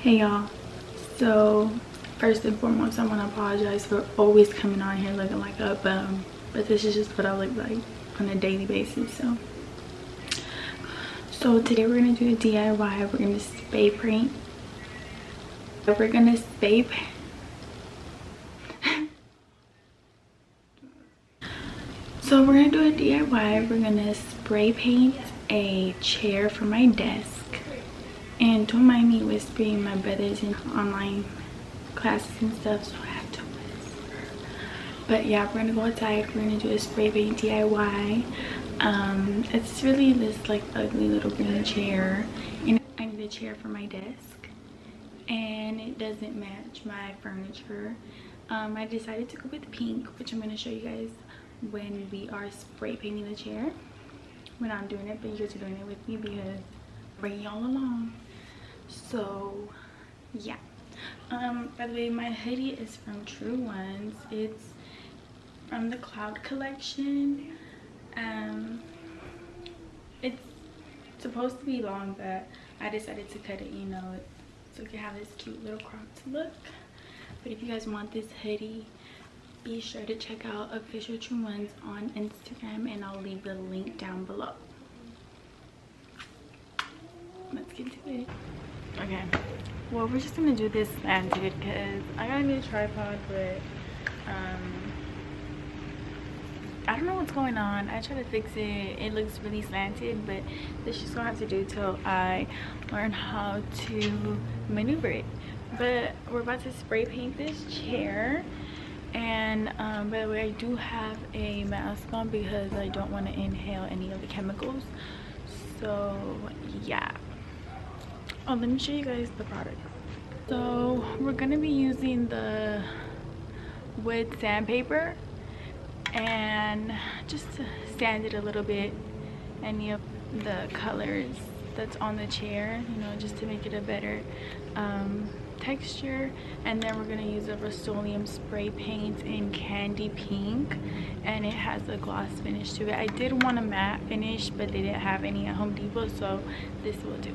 Hey y'all, so first and foremost I want to apologize for always coming on here looking like a bum, but this is just what I look like on a daily basis. So today we're going to do a DIY. We're going to spray paint. So we're going to do a DIY. We're going to spray paint a chair for my desk. And don't mind me whispering, my brother's in online classes and stuff, so I have to whisper. But yeah, we're gonna go outside. We're gonna do a spray paint DIY. It's really this like ugly little green chair, and I need a chair for my desk, and it doesn't match my furniture. I decided to go with pink, which I'm gonna show you guys when we are spray painting the chair. When I'm doing it, but you guys are doing it with me because I'm bringing y'all along. So yeah, by the way, my hoodie is from True Ones. It's from the Cloud collection. It's supposed to be long, but I decided to cut it, you know, so it can have this cute little cropped look. But if you guys want this hoodie, be sure to check out official True Ones on Instagram, and I'll leave the link down below. Let's get to it. Okay, well, we're just gonna do this slanted because I got a new tripod, but I don't know what's going on. I try to fix it, it looks really slanted, but this is gonna have to do till I learn how to maneuver it. But we're about to spray paint this chair, and by the way, I do have a mask on because I don't want to inhale any of the chemicals. So yeah. Oh, let me show you guys the product. So we're gonna be using the wood sandpaper and just to sand it a little bit, any of the colors that's on the chair, you know, just to make it a better texture. And then we're gonna use a Rust-Oleum spray paint in candy pink, and it has a gloss finish to it. I did want a matte finish, but they didn't have any at Home Depot, so this will do.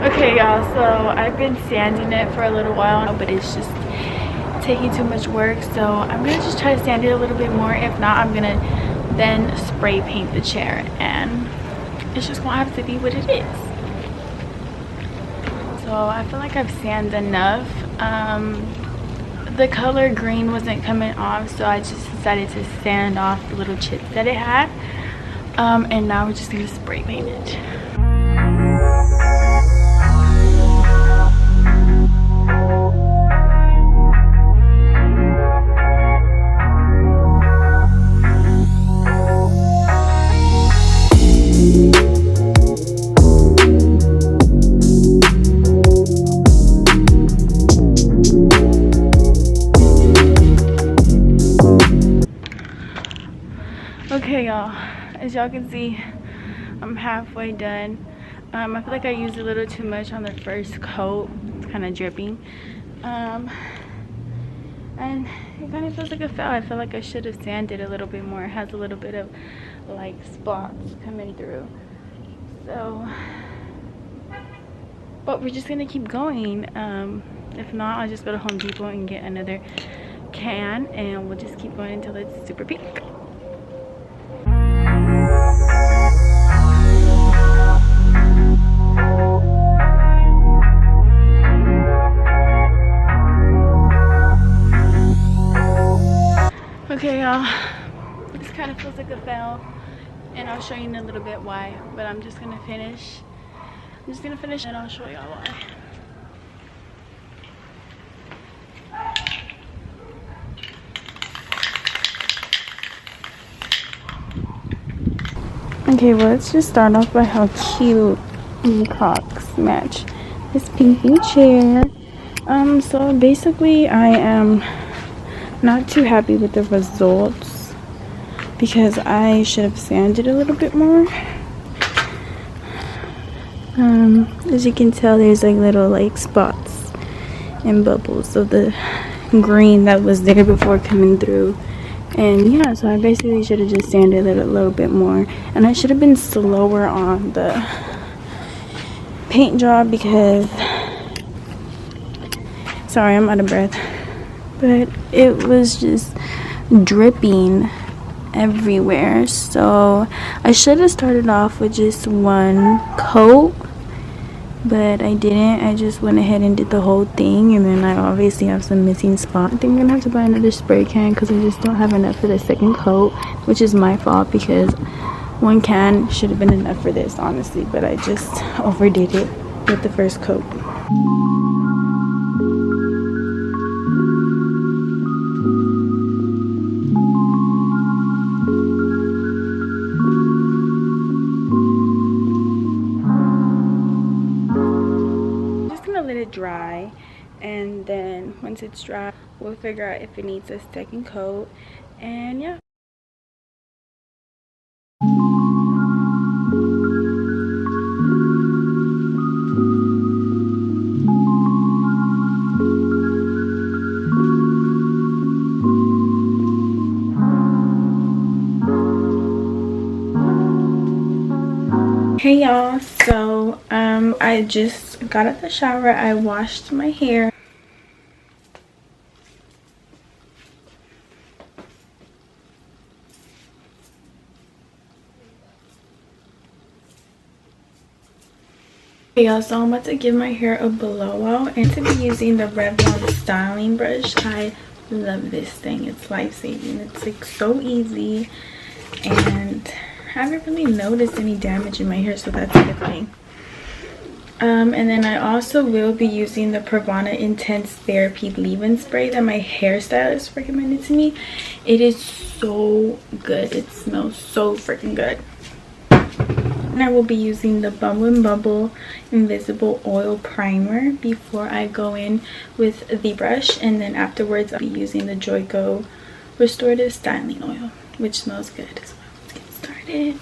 Okay y'all, so I've been sanding it for a little while, but it's just taking too much work, so I'm gonna just try to sand it a little bit more. If not, I'm gonna then spray paint the chair, and it's just gonna have to be what it is. So I feel like I've sanded enough. The color green wasn't coming off, so I just decided to sand off the little chips that it had, and now we're just gonna spray paint it. Okay y'all, as y'all can see, I'm halfway done. I feel like I used a little too much on the first coat. It's kind of dripping, and it kind of feels like a fail. I feel like I should have sanded a little bit more. It has a little bit of like spots coming through, so but we're just gonna keep going. If not, I'll just go to Home Depot and get another can, and we'll just keep going until it's super pink. Okay y'all, this kind of feels like a fail, and I'll show you in a little bit why, but I'm just gonna finish and I'll show y'all why. Okay, well, let's just start off by how cute these Crocs match this pinky chair. So basically I am not too happy with the results because I should have sanded a little bit more. As you can tell, there's like little like spots and bubbles of the green that was there before coming through. And yeah, so I basically should have just sanded it a little bit more, and I should have been slower on the paint job because, sorry, I'm out of breath, but it was just dripping everywhere. So I should have started off with just one coat, but I didn't. I just went ahead and did the whole thing, and then I obviously have some missing spots. I think I'm gonna have to buy another spray can because I just don't have enough for the second coat, which is my fault because one can should have been enough for this, honestly, but I just overdid it with the first coat. Let it dry, and then once it's dry we'll figure out if it needs a second coat. And yeah, hey y'all, so I just got out the shower. I washed my hair. Hey y'all, so I'm about to give my hair a blowout, and to be using the Revlon styling brush. I love this thing. It's life-saving. It's like so easy, and I haven't really noticed any damage in my hair, so that's a good thing. And then I also will be using the Pravana Intense Therapy leave-in spray that my hairstylist recommended to me. It is so good. It smells so freaking good. And I will be using the Bumble&bumble Invisible Oil Primer before I go in with the brush, and then afterwards I'll be using the Joico Restorative Styling Oil, which smells good. So let's get started.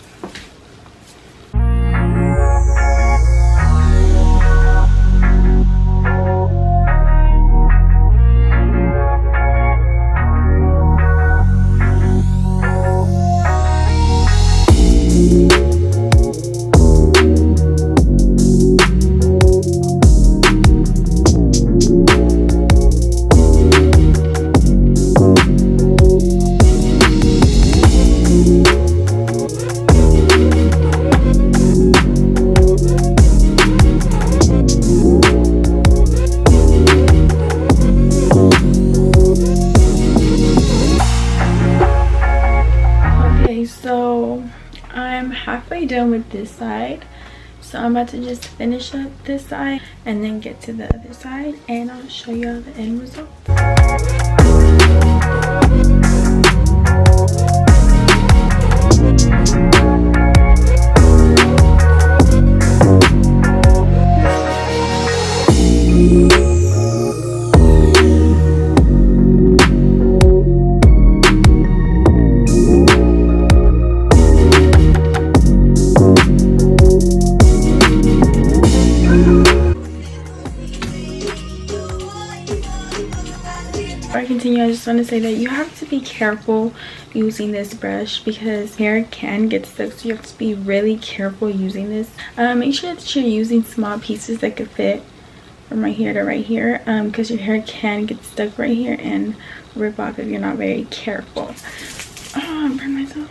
So I'm halfway done with this side, so I'm about to just finish up this side and then get to the other side, and I'll show y'all the end result. Before I continue, I just want to say that you have to be careful using this brush because hair can get stuck, so you have to be really careful using this. Make sure that you're using small pieces that could fit from right here to right here, because your hair can get stuck right here and rip off if you're not very careful. Oh, I burned myself.